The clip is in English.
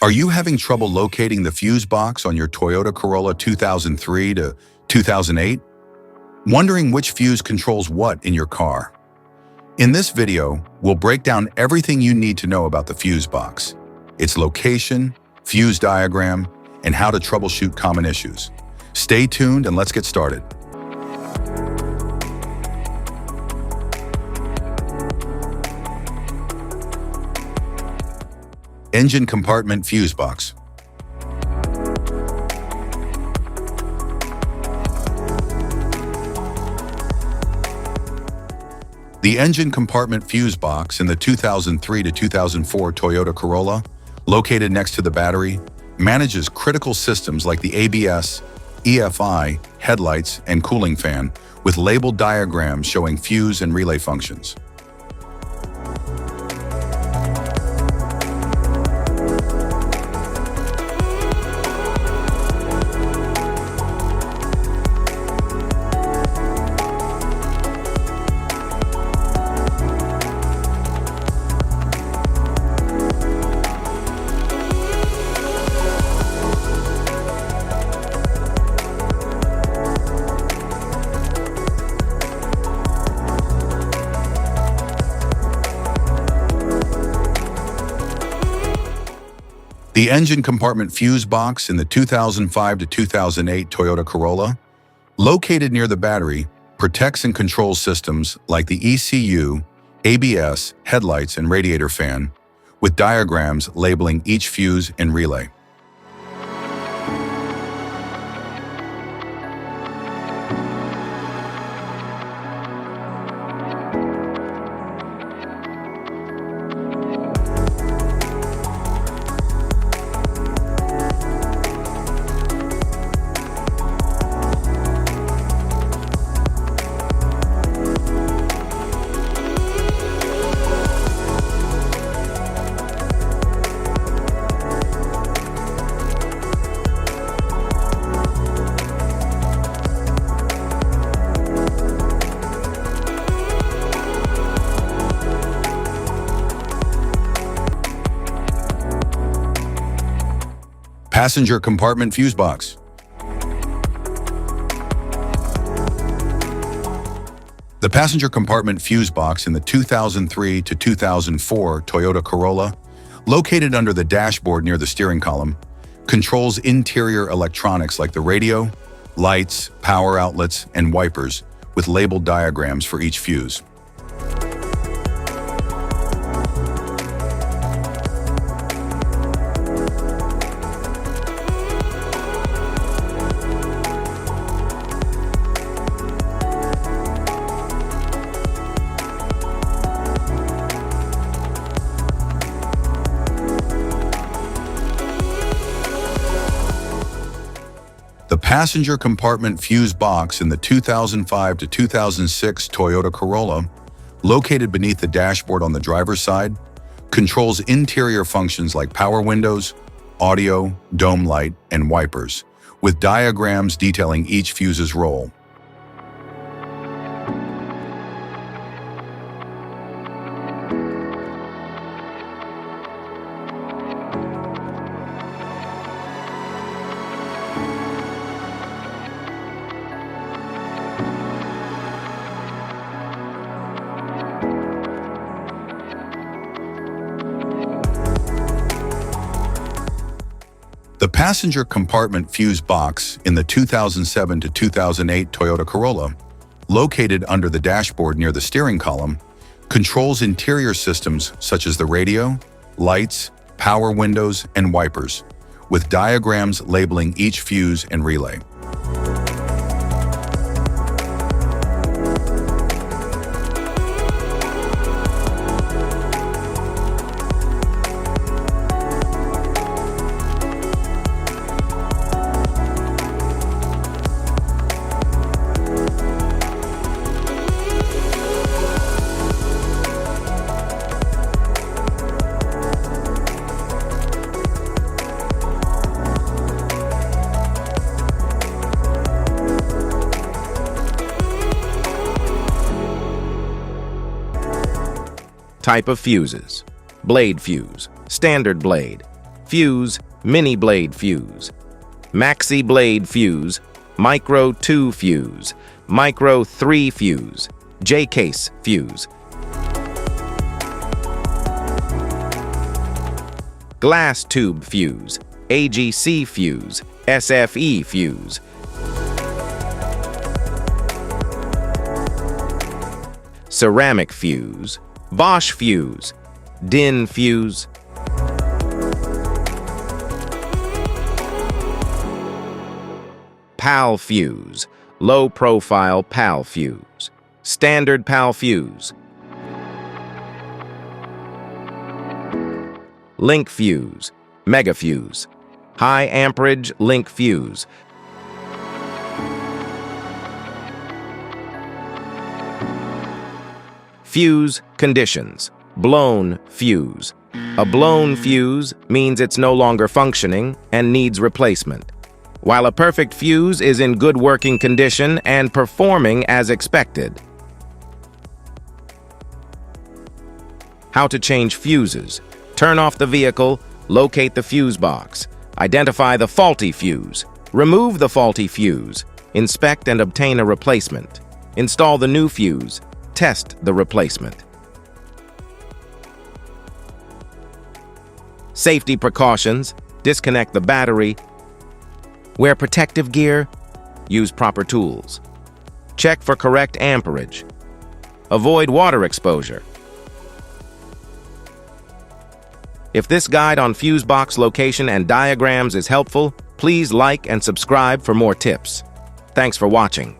Are you having trouble locating the fuse box on your Toyota Corolla 2003 to 2008? Wondering which fuse controls what in your car? In this video, we'll break down everything you need to know about the fuse box, its location, fuse diagram, and how to troubleshoot common issues. Stay tuned and let's get started. Engine compartment fuse box. The engine compartment fuse box in the 2003 to 2004 Toyota Corolla, located next to the battery, manages critical systems like the ABS, EFI, headlights, and cooling fan, with labeled diagrams showing fuse and relay functions. The engine compartment fuse box in the 2005 to 2008 Toyota Corolla, located near the battery, protects and controls systems like the ECU, ABS, headlights, and radiator fan, with diagrams labeling each fuse and relay. Passenger compartment fuse box. The passenger compartment fuse box in the 2003 to 2004 Toyota Corolla, located under the dashboard near the steering column, controls interior electronics like the radio, lights, power outlets, and wipers, with labeled diagrams for each fuse. The passenger compartment fuse box in the 2005 to 2006 Toyota Corolla, located beneath the dashboard on the driver's side, controls interior functions like power windows, audio, dome light, and wipers, with diagrams detailing each fuse's role. The passenger compartment fuse box in the 2007 to 2008 Toyota Corolla, located under the dashboard near the steering column, controls interior systems such as the radio, lights, power windows, and wipers, with diagrams labeling each fuse and relay. Type of fuses: blade fuse, standard blade, Fuse, mini blade fuse. Maxi blade fuse, micro 2 fuse, micro 3 fuse, J-case fuse. Glass tube fuse, AGC fuse, SFE fuse. Ceramic fuse, Bosch fuse, DIN fuse. PAL fuse, low-profile PAL fuse, standard PAL fuse. Link fuse, mega fuse, high amperage link fuse. Fuse conditions. Blown fuse. A blown fuse means it's no longer functioning and needs replacement, while a perfect fuse is in good working condition and performing as expected. How to change fuses. Turn off the vehicle, locate the fuse box, identify the faulty fuse, remove the faulty fuse, inspect and obtain a replacement, install the new fuse, test the replacement. Safety precautions. Disconnect the battery. Wear protective gear. Use proper tools. Check for correct amperage. Avoid water exposure. If this guide on fuse box location and diagrams is helpful, please like and subscribe for more tips. Thanks for watching.